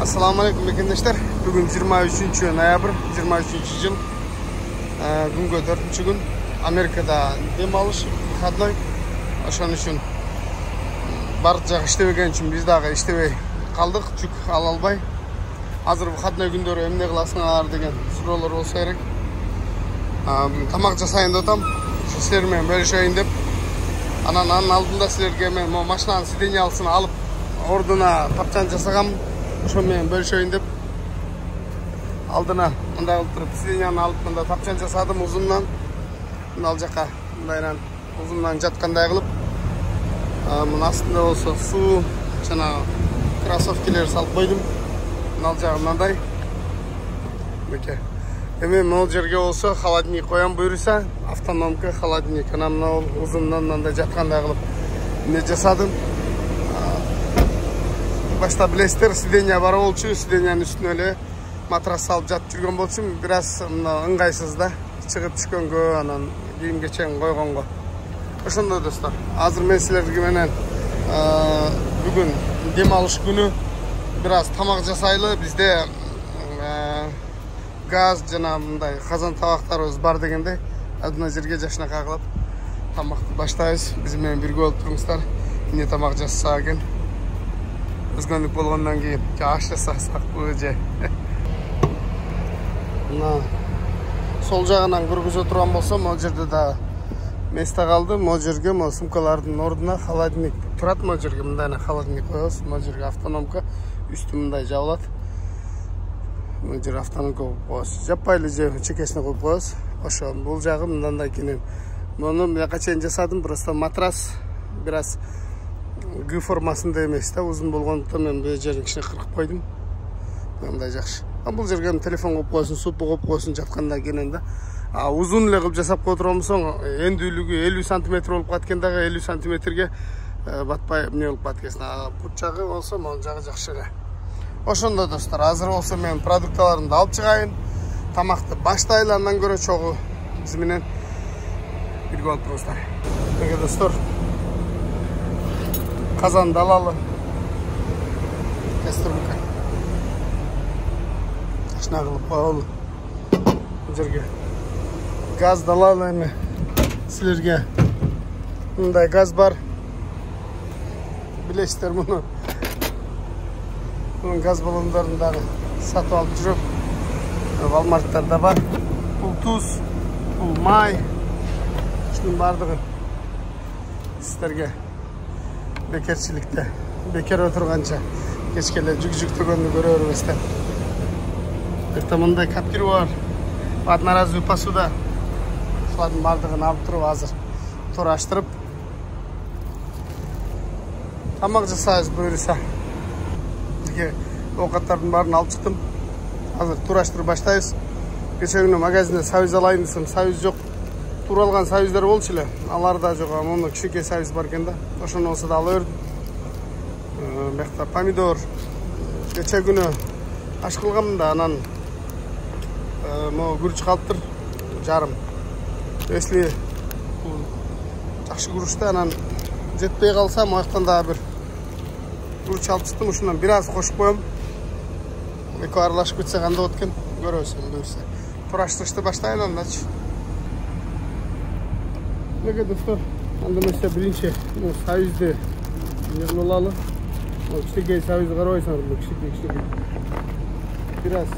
Assalamu alaikum arkadaşlar. Bugün 23 noyabr, 23 yıl. Günge 4. gün. Amerika'da dem alış, выходной. Oşan üçün barık жақ иштебеген үшін biz дагы иштебей калдык, жүк ала албай. Азыр выходной күндөрү эмне кыласыңар деген суроолор болсо керек. Тамак жасайын деп атам. Силер менен бөлүшөйүн деп. Анан алдында силерге мен машинанын сиденьясын алып, ордуна тапчан жасагам. Ошо менен бөлүшөйүн деп. Алдына мындай кылып туруп сиденьяны алып мында тапчан жасадым узундан. Ал жака мындайынан узундан жаткандай кылып. Мына астында болсо суу жана кроссовкилер салып койдум. Ал жагы мындай. Мыке. Эми могул жерге болсо холодильник коям буюрса, автономка холодильник. Анан мына узундан мындай жаткандай кылып эмне жасадым. Башта билесиздер, сиденья бар болчу, сиденьянын үстүнө эле матрас салып жатып жүргөн болчумун. Бираз ыңгайсыз да, чыгып түшкөнгө, анан кийим кечен койгонго. Ошондой достор, азыр мен силерге менен бүгүн дем алыш күнү бираз тамак жасайлы. Бизде газ жана мындай казан табактарыбыз бар дегенде, адына жерге жашынакай кылып тамакты баштайбыз. Биз менен бирге болуп туруңуздар. Эмне тамак жасаса экен? Өзгөнлүк болгондон кийин аш жасасак же. Мына сол жагынан көргөзө турган болсом, ал жерде да место калды. Могул жерге могул сумкалардын ордуна холодильник турат. Могул жерге мындай холодильник коебуз. Могул жерге автономка, үстү мындай жабылат. Могул жерге автономка коюп коебуз. Жаппайлы же чекесине коюп коебуз. Ошо бул жагы мындай кенен. Муну мыяка чейин жасадым, просто матрас бираз Г формасында эмес да, узун болгондуктан мен бул жерин кичине кыркып койдум. Мындай жакшы. Бул жерге телефон коюп коесуң, супу коюп коесуң жатканда кенен да. Узун эле кылып жасап кое турган болсоң, эндүүлүгү 50 см болуп каткан дагы 50 см батпай эмне болуп каткан. Бут жагы болсо, могул жагы жакшы эле. Ошондо достор, азыр болсо мен продукттарымды алып чыгайын. Тамакты баштайлы, андан көрө чогуу биз менен бирге болуп туруңуздар. Мына достор, казан далалы. Кастрюлька. Ташна кылып коелу. Бул жерге газ далалы эми. Силерге мындай газ бар. Билесиздер муну. Бул газ баллондорун дагы сатып алып жүрөм. Walmart'тарда бар. Бул туз, бул май. Ушунун бардыгын сиздерге бекерчиликте, бекер отурганча кечкеле жүк-жүктөгөндү көрө бербестен. Эрте мындай капкир бар. Одноразовый посуда. Ушулардын бардыгын алып туруп азыр тураштырып тамак жасайбыз буюрса. Бизге оокаттардын баарын алып чыктым. Азыр тураштырып баштайбыз. Кече күнү магазинден сабыз алайын десем, сабыз жок. Туралган сабыздар болчу эле. Алар да жок. Муну кичине сабыз бар экен да. Ошону болсо да ала бердим. Бакта помидор. Кече күнү аш кылгам да, анан күрүч калыптыр. Жарым. Если жакшы күрүчтө, анан жетпей калса, мояктан дагы бир күрүч алып чыктым. Ушундан бир аз кошуп коем. Экөө аралашып кетсе кандай болот экен? Көрөбүз буюрса. Тураштырышты баштайын андачы. Мына достор, анда эмесе биринчи сабызды кылып алалы. Кичинекей сабызды карабайсыңар, бул кичинекей. Бир аз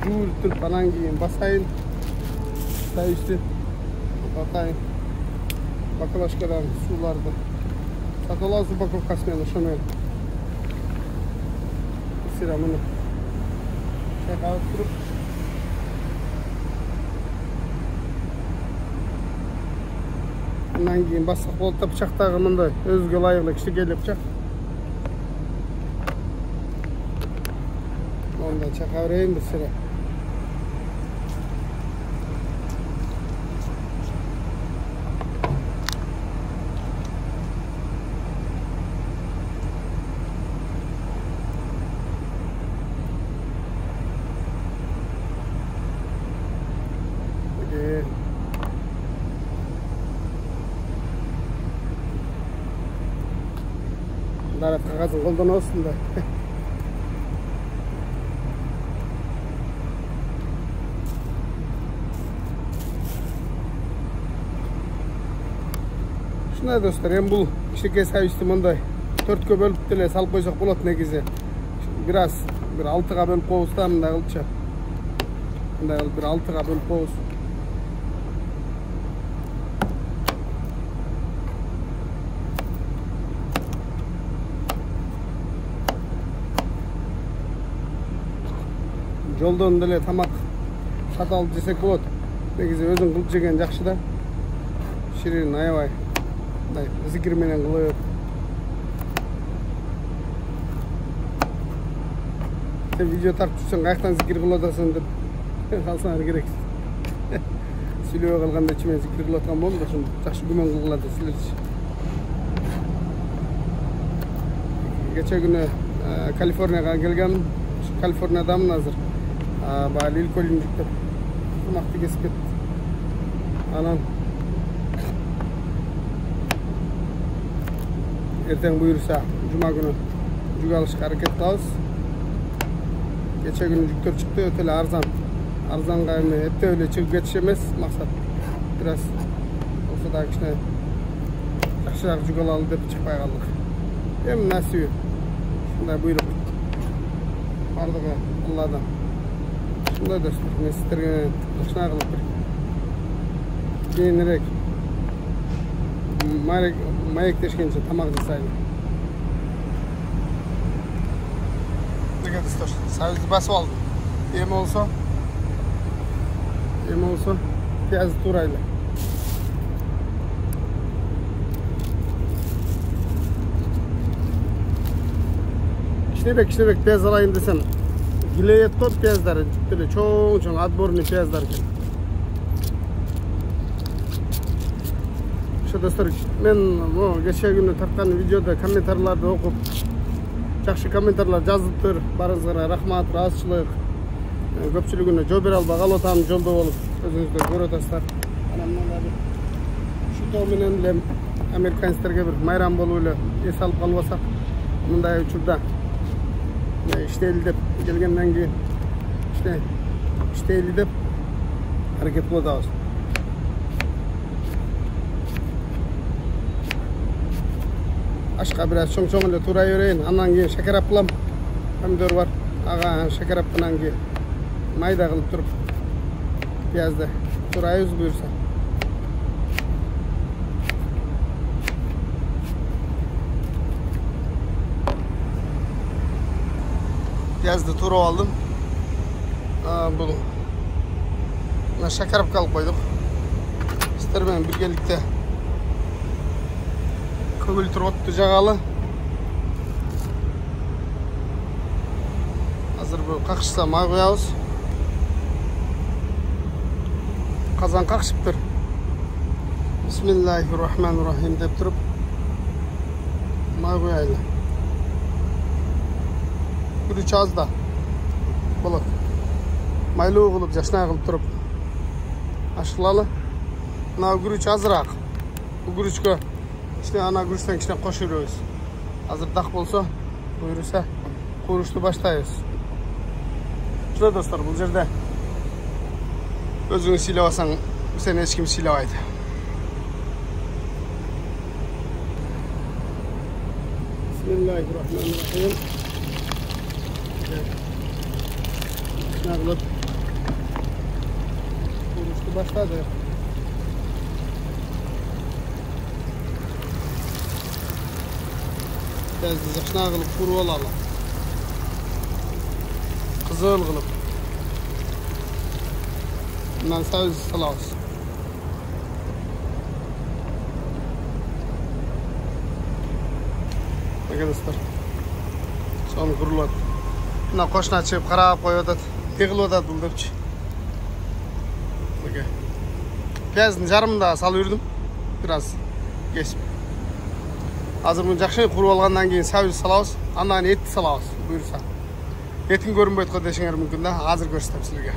жууртуп, анан кийин басайын. Сабызды батайын. Баклажкадан сууларды сатып алабыз, упаковкасы менен, ошо менен. Сира муну чайкап туруп андан кийин бассак болот да, бычактагы мындай өзүгө ылайыклуу кичинекей бычак. Мындай чайкап берейин бир сыра. Darat kagазын колдонобуз да. Ушундай достор, эми бул кичинекей сабизди мындай 4кө бөлүп деле салып койсок болот негизи. Бир 6га бөлүп коебуз да, мындай кылчы. Мындай кылып бир 6га бөлүп коебуз. Жолдон деле тамак сатып алып жесек болот. Негизи өзүң кылып жеген жакшы да. Ширин аябай. Мындай зикир менен кылып. Сен видео тартып жүрсөң, каяктан зикир кылып атасың деп калсаңар керек. Сүйлөбөй калганда чимен зикир кылып аткан болдум да, ошондо жакшы күмөн кылгыла да силерчи. Кече күнү Калифорнияга келгем. Калифорниядамын азыр. Баа Лилкольн жүктөп тамакты кесип кетти. Анан эртең буюрса жума күнү жүк алышка аракет кылабыз. Кече күнү жүктөр чыкты, өтө эле арзан. Арзанга эми эптеп эле чыгып кетиш эмес максат. Бир аз болсо да кичине жакшыраак жүк алалы деп чыкпай калдык. Эми насиби. Ушундай буйрук. Бардыгы Алладан. Ушундай достор, мен сиздерге жакшыраак кылып бир кийинирээк маектешкенче тамак жасайлы. Деге достор, сабизди басып алдым. Эми болсо пиязды туурайлы. Кичинебек пияз алайын десем, Гилеет топ пияздары, деле чоң отборный пияздар экен. Ошо достор, мен кече күнү тарткан видеодо комментарийларды окуп, жакшы комментарийлар жазылыптыр. Барыңызга рахмат, ыраазычылык. Көпчүлүгүнө жооп бере албай калып атам, жолдо болуп, өзүңүздөр көрүп атасыздар. Анан мында бир шутоо менен эле американецтерге бир майрам болуп эле эс алып калып атсак, мындай учурда иштейли деп келгенден кийин иштейли деп аракет кылып атабыз. Ашка бир аз чоң эле туурай берейин, андан кийин шакарап кылам. Помидор бар, ага шакарапынан кийин майда кылып туруп пиязды туурайбыз буюрса. Piyazды туурап алдым. Бул шакарапка алып койдук. Сиздер менен биргеликте көгүлтүр отту жагалы. Азыр бул какышса май коябыз. Казан какышыптыр. Бисмиллахир-рахманир-рахим деп туруп май коялы. Күрүч аз да болот. Майлуу кылып, жашнай кылып туруп ашылалы. Мына күрүч азыраак. Бул күрүчкө кичине ана күрүчтөн кичине кошуп беребиз. Азыр дак болсо, буюрса курушту баштайбыз. Ушул достор, бул жерде өзүң сыйлабасаң, сени эч ким сыйлабайт. Бисмиллахир-рахманир-рахим. Кылып курушты баштады. Пиязды жакшына кылып куруп алалы. Кызыл кылып. Мындан сабыз салабыз. Мына достор. Соны курулат. Мына кошуна чыгып карап коюп атат. Не кылып атат бул депчи. Пияздын жарымын да салып жүрдүм. Бир аз кесип. Азыр муну жакшы куруп алгандан кийин сабыз салабыз. Андан кийин этти салабыз, буюрса. Этин көрүнбөйт го дешиңер мүмкүн да. Азыр көрсөтөм силерге.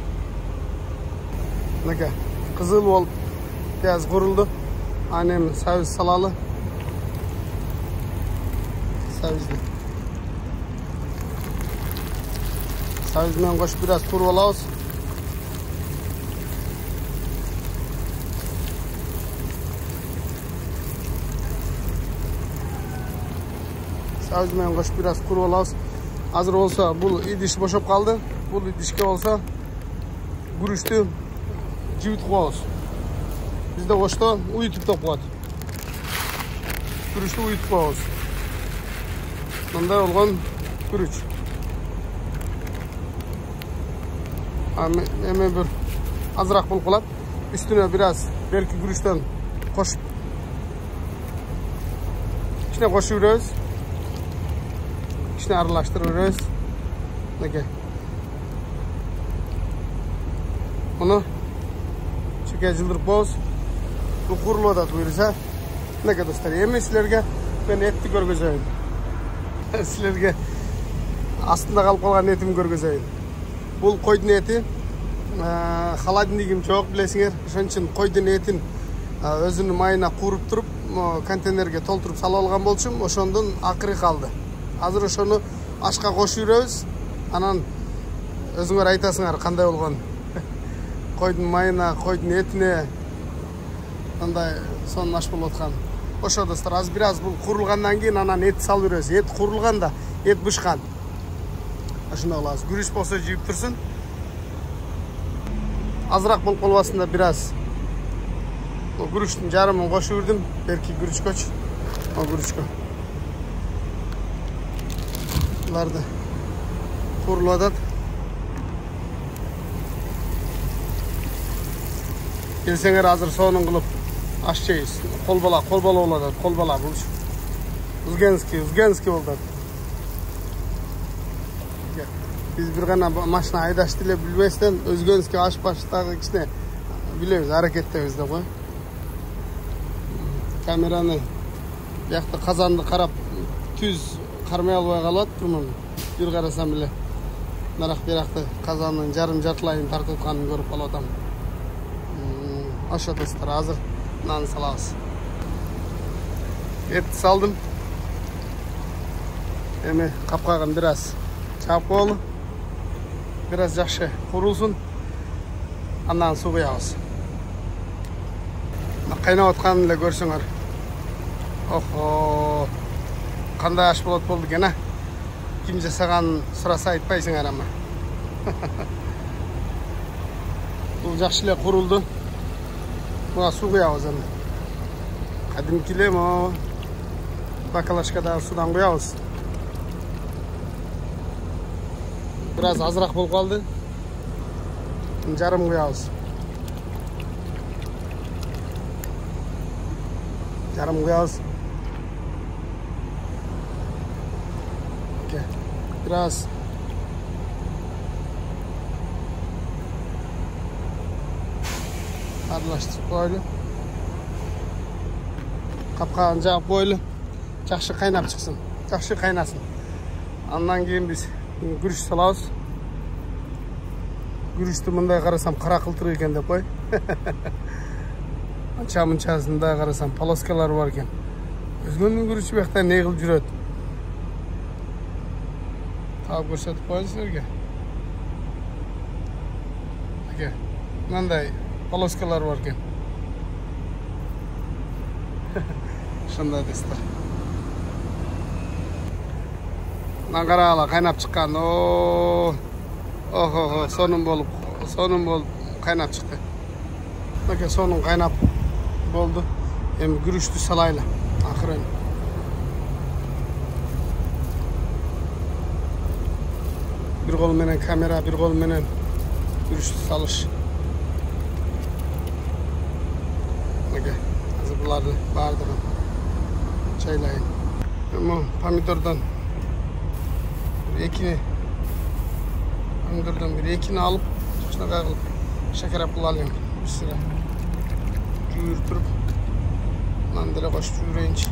Мына кызыл болуп пияз курулду. Анан эми сабыз салалы. Сабызды менен кошуп бир аз куруп алабыз. Sağız menен koşup biraz kurup alabız. Hazır olsa bu idiş boşop kaldı. Bu idişke olsa gürüştü jibit koyabız. Bizde koştu uyutup da koyat. Gürüştü uyutup koyabız. Mınday olgan gürüç. Hemen bir azırak bulup kalat. Üstüne biraz belki gürüşten koşup içine koşuyoruz. İçine arılaştırıyoruz. Neke. Onu çöke jıldırıp boz. Bu kurulu da buyursa. Neke dostlar. Yemin sizlerge ben etni görgözeyim. Sizlerge aslında kalıp kalgan etimi görgözeyim. Bu koydun eti. Haladinligim çok bilesinger. Şonun için koydun etin özünün mayına kurup turup konteynerge tolturup salып algan bolчумун. Ошондон акыры kaldı. Hazır ошону ашка кошуп жүрөбүз. Анан өзүңөр айтасыңар кандай болгон. Койдун майына, койдун этине кандай сонун аш болуп аткан. Ошо достор, аз бираз бул курулгандан кийин анан эт салып беребиз. Эт курулганда, эт бышкан. Ошондой кылабыз. Күрүш болсо жийип турсун. Азыраак болуп калбасын да бираз күрүчтүн жарымын кошуп үрдүм. Берки күрүчкөчү. О күрүчкө. Буларды курулуп атат. Келсеңер азыр сонун кылып аш жейбиз. Колбала болуп атат. Колбала бул. Узгенский болуп атат. Biz bir gana maşina aydaşты эле билбестен өзгөнский аш баштагы кичине билебиз, аракеттебиз да кой. Камераны бияқта казанды карап түз кармай албай калат турмун. Бир карасам эле нарак биракты казандын жартылайын тартып атканын көрүп калып атам. Ошо достор, азыр нан салабыз. Эт салдым. Эми капкагын бираз чаап коелу. Biraz жақшы құрылсын, андан су құябыз. Қайнап отқанын да көрсіңер. Охо, қандай аш болады болды екен, кім жасағанын сұраса айтпайсыңар ама. Бұл жақшы еле құрылды. Бұға су құябыз енді. Қадимкіле мо бакалашкадағы судан құябыз. Biraz azırak bol kaldı. Jarım koyabız. Jarım koyabız. Biraz arılaştırıp koyalım. Kapkağını jağıp koyalım. Жақсы қайнап çıksın. Жақсы қайнasın. Ondan keyin biz күріш салабыз. Күрішті мындай қарасам қара қылтыр екен деп қой. Анша-мұншасында қарасам полоскалар бар екен. Өзгенің күріші бияқта не қылып жүреді. Тауып көрсетіп қояды сіздерге. Мынандай полоскалар бар екен. Шындай достар. Наңғарала қайнап шыққан. Охо, сонun болып қайнап шықты. Мәке сонun қайнап болды. Емі күрішті салайлы. Ақырын. Bir qol menen kamera, bir qol menen күрішті салыш. Мәке, azı бұларды бардығын çaylayın. Pomidordan bir ekini alıp şuna kayılıp şeker yapılı alayım bir sıra yürütürüp mandala koşup yürüyünce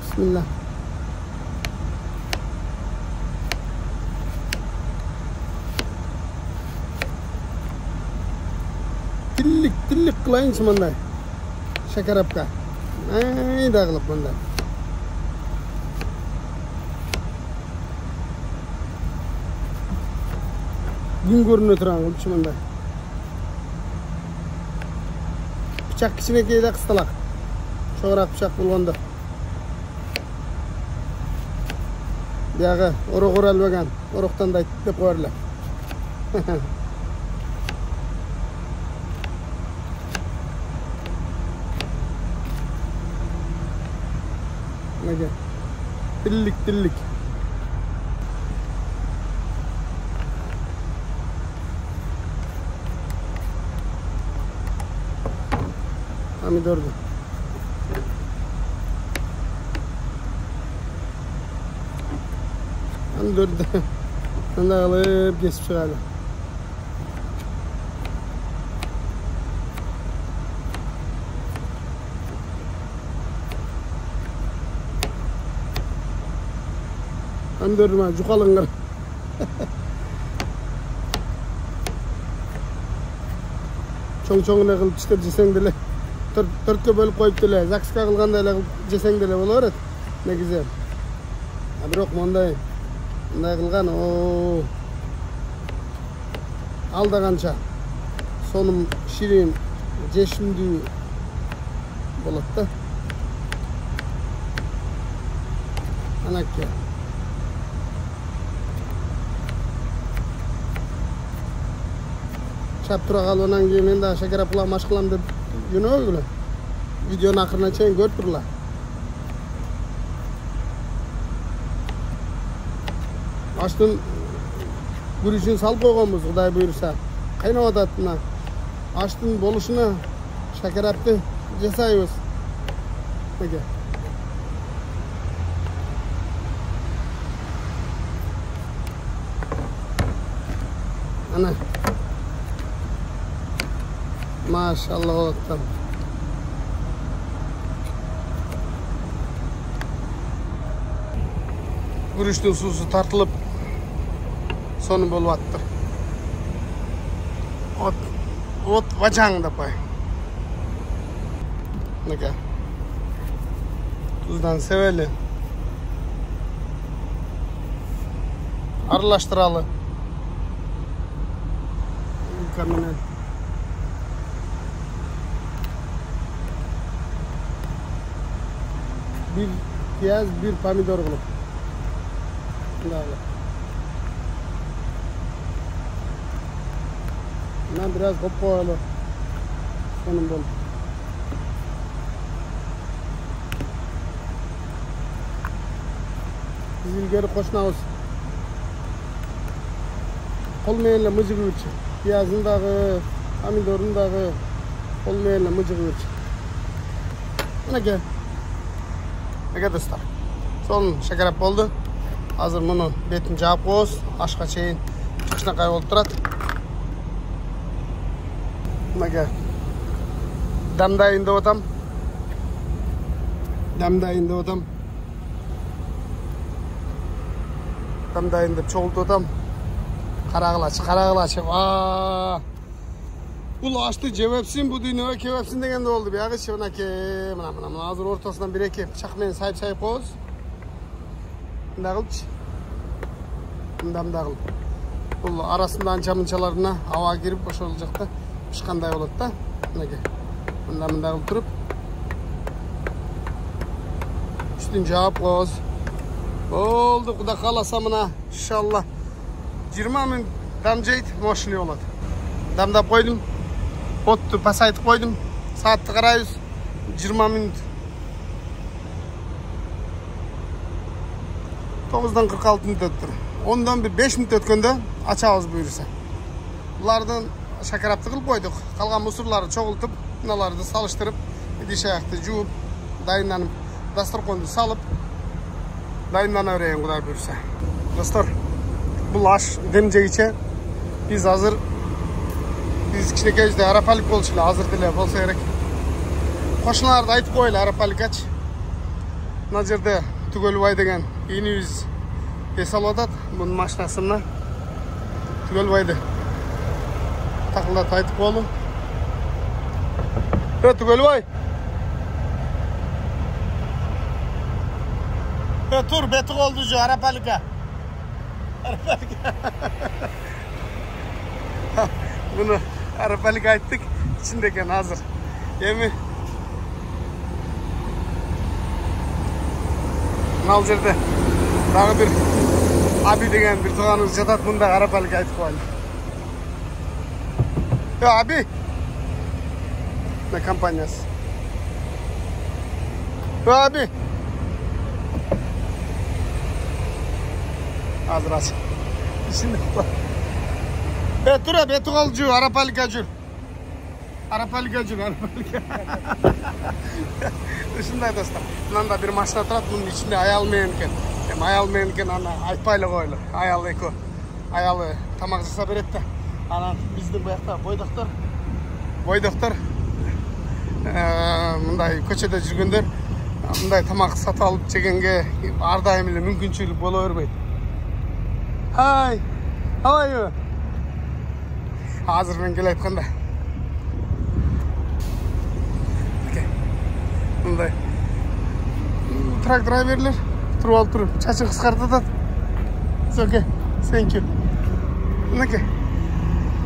Bismillah. Tillik kılayınç mınday. Şeker yapka. Ayda kılıp mınday. Gün görünü oturan kılıç mınday. Bıçak kichinekeyde kıstalak. Çoğurak bıçak bulganda. Biyağı oruk oralbagan. Oruktan da aytып dep koyarlar. Nege? Dillik. Pomidordu. Pomidordu. Anda alıp kesip çıkardı. Pomidorma jukalınlar. Çoğ-çoğuna kılıp çıkıp jesen dele. Төрткө бөлүп коюп деле, закска кылгандай эле жесең деле боло берет. Негизи. Бирок мындай кылган, алдаганча сонун ширин, жешимдүү болот да. Анакке. Чап тура калгандан кийин мен дагы шекер апыла маш кылам деп жөнөгүлө. Videonun akırına çeyin görüp durla. Açtın gürüşün sal koyğanbız Kuday buyursa. Kaynap atatına. Açtın boluşuna şeker aptı jasayбыз. Peki. Ana. Maşallah olsun. Gürüştün susu tartılıp sonu bolup attır. Ot vacaң da pay. Neke. Tuzdan seveli. Arılaştıralı. Mükemmel. Bir piyaz, bir pomidor bulup. Ben biraz kopyalı sonum bol. Biz ilgari qo'shnamiz qo'l bilan mıjig'uvchi, piyozindagi, pomidorindagi qo'l bilan mıjig'uvchi. Mana aka do'stlar. Son shakarab bo'ldi. Hazır bunu betini jabıp qo'yamiz. Aşqa çeyin chiqishnaqa bo'lib turadi. Mana damdayin deb o'tam. Damdayin deb çoğultib o'tam. Qarag'lachi. Bul açtı cevapsın bu dünyaya kevapsın degende oldu. Bir yağı şunaki mana hazır ortasından bir iki bıçakmen sayıp qo'yamiz. Dağılç. Dağıl. Bu arasında ança-mınçalarına hava girip boşalacakta. Pişkanday oldu da. Bundan dağılıp durup. Üstün cevap qo'yamiz. Oldu. Kuda kalasa mına inşallah 20 min damjayt moshli oladi. Damdab qo'ydim. Otni pasaytib qo'ydim. Soatni qaraymiz. 20 minut. 9'dan 46 minut o'tdi. Ondan bir 5 minut o'tganda açabız buyursa. Bulardan shakarapti qilib qo'ydik. Qolgan musurlarni cho'g'iltib, bunalarni solishtirib, idish oyoqni juvib, dayinlanib, dasturxonga solib, dayinlanaveraylik Xudo buyursa. Do'stlar, bu ash demjegicha biz hozir kichkinakayda arapalik bo'lishlar hozir dile bo'lsa kerak. Qo'shnilarga aytib qo'yinglar arapalikachi. Bu yerda Tugolbay degan inimiz esalatad. Bunun mashinasini Tugolbayda taqillatib aytib qo'ydi. Tugolbay. Tur beti oldu şu arapalika. Bunu arapalika ayttık. İçindeyken hazır. Emi. Al жерде дағы bir abi деген bir туғанымыз жатат, мұнда Арапалык айтып қойды. Abi. Ne kampanyası? Abi. Hazır aç. Şimdi dur abi, tuğalcı, Arapalık acır. Arapalık acır, Arapalık. Şunday dostlar. Bundan bir maşına turat, bunun içinde ayalmayan eken. Hem ayalmayan eken ana aytpaylı koyulur. Ayalı eko. Ayalı tamak jasa berет de. Anan bizдің bu yakta boydoktor. Мындай көчөдө жүргөндөр мындай тамак сатып алып жегенге ар дайым эле мүмкүнчүлүк боло бербейт. Hi. How are you? Hazır ben gelip kanda. Okay. Mындай truck driverler туруп алып туруп чачын кыскартатат. It's okay. Thank you. Мынакей.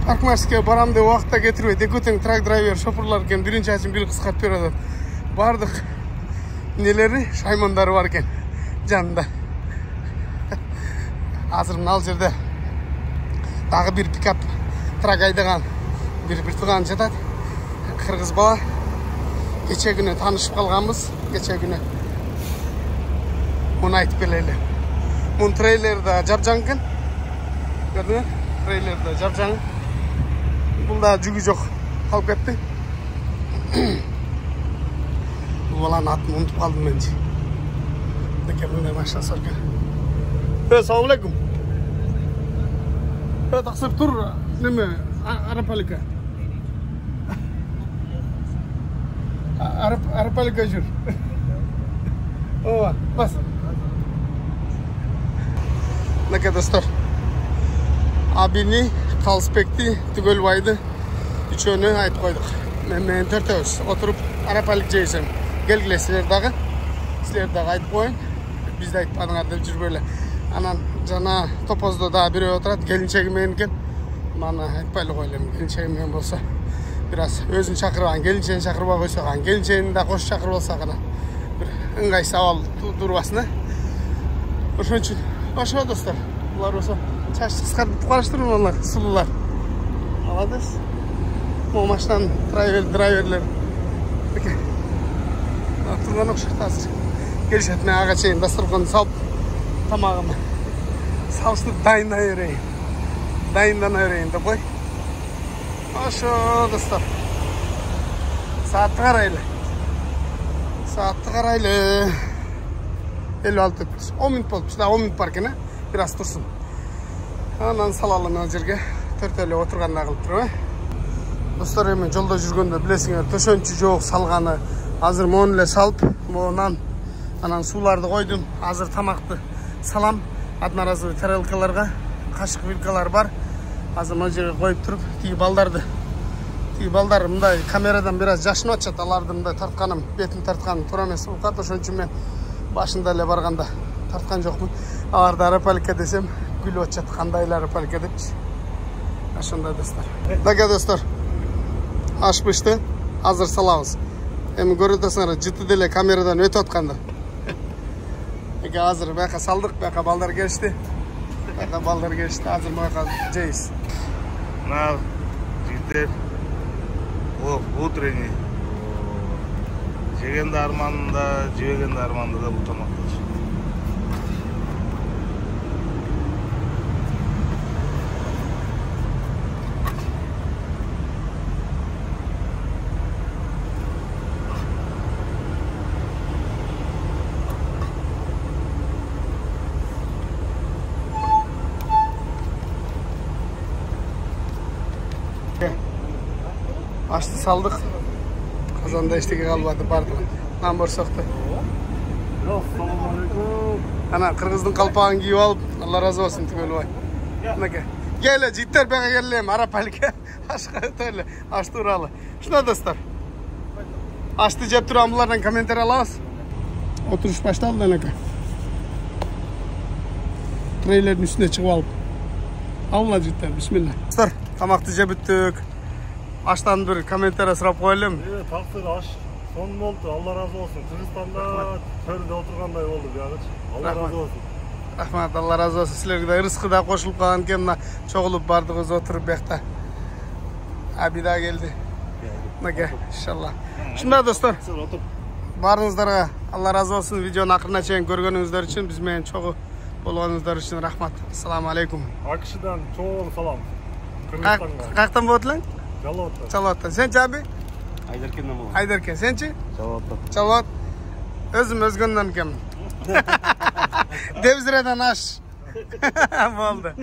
Паркмарская барам деп уақытта кетірбейді. Екеудің трак драйвер, шоферлар екен, бірін чачын бірі қысқарып береді. Бардық нелері, шаймандары бар екен жанында. Азыр мынау жерде дағы бір пикап трак айдаған бір туған жатады. Қырғыз бала. Кеше күні танышып қалғанбыз. Кеше күні мұны айтып келелі. Мұн трейлерді жапжаң екен. Көрдің бе? Трейлерді жапжаң. Bunda жүгі жоқ, қалып кетті. Бұл баланы атын ұмытып қалдым менде. Неке бұндай машина сорген. Салам алейкум. Тақсып тұр, неме, Арапалыка. Арапалыка жүр. Ова, бас. Неке достар. Abini, Қалыспекті, Түгелбайды үшеуіне айтып қойдық. Мен төртеуіз отырып Арапалык жейсем. Келгіле сілер дағы айтып қойын. Бізді айтпадыңар деп жүрбейлі. Анан жана топозда да біреу отырады. Келіншегі мен екен. Мана айтпайлы қойлым. Келіншегі мен болса біраз өзін шақырған, келіншегін шақырба қойсаған, келіншегін да қош шақырып алса ғана бір ыңғай сауал тұрбасына. Ошон үчүн ошо достар. Бұлар осы çarşı çıkartıp karıştırın onlar, sulular. Aladız. Bu maçtan driverler. Peki. Turgan okşakta hazır. Geliş etmeye ağa çeyin, dasturkanı salıp tamağımı savuşturup dayından öreyim. Dayından öreyim de koy. Oşo dostlar. Saatli karaylı. Saatli karaylı. 56 10 minut olmuş. Daha 10 minut parkine. Biraz dursun. Анан салалы мына жерге төртөлө отурганда кылып туруп. Достор, эми жолдо жүргөндө билесиңер, төшөнчү жок салганы. Азыр мону эле салып, монан анан сууларды койдум. Азыр тамакты салам. Одноразовый тарелкаларга, кашык вилкалар бар. Азыр мына жерге коюп туруп, тиги балдар мындай камерадан бир аз жашынып атышат. Аларды мындай тартканым, бетин тартканым туура эмес. Укат ошон үчүн мен башында эле барганда тарткан жокмун. Аларды Арапалыкка десем gülü açat, kandayları park edip. Aşında dostlar. Bakın dostlar. Açmıştı. Hazır salamız. Hem görüntüsünü ciddi dile kameradan öte atkandı. Peki hazır. Baka saldık. Baka ballar geçti. Hazır baka ceyiz. На жігіттер утренний жегенді арманында, жебегенді арманында да бұл тамақ. Açtı saldık. Kazanda işteki kalmadı, pardon. Nambor soktu. Ana Kırgız'ın kalpağını giyip alıp, Allah razı olsun Tümelbay. Gel, cidder bana geleyim, Arapalık'a. Aşkı öyle, açtı uralı. Şuna dostlar. Açtı cep duran bunlardan komentar alamaz. Oturuş başladı da naka. Trailerin üstüne çıkıp alıp. Alma cidder, bismillah. Dostlar, tamakты жеп бүттік. Аштан bir комментарий сұрап қоялым. Тақсыр аш сонун болду. Алла разы болсун. Кыргызстанда төрдө отургандай болду биягычы. Алла разы болсун. Рахмат, Алла разы болсун. Силерге да ырыскы да кошулуп калган экен, мына чогулуп бардыгыбыз отуруп бияқта. Аби да келди. Мынакей, иншалла. Ушундай достор. Барыңыздарга Алла разы болсун. Видеону акырына чейин көргөнүңүздөр үчүн, биз менен чогуу болгонуңуздар үчүн рахмат. Ассаламу алейкум. Акшыдан чоң салам. Кыргызстанга. Каяктан болот элең? Жалоаттан. Жалоаттан. Сен Чаби? Айдаркенден болот. Айдаркен. Сенчи? Жалоаттан. Жалоат. Өзүм өзгөндөн келем. Дебзиреден аш. Болду.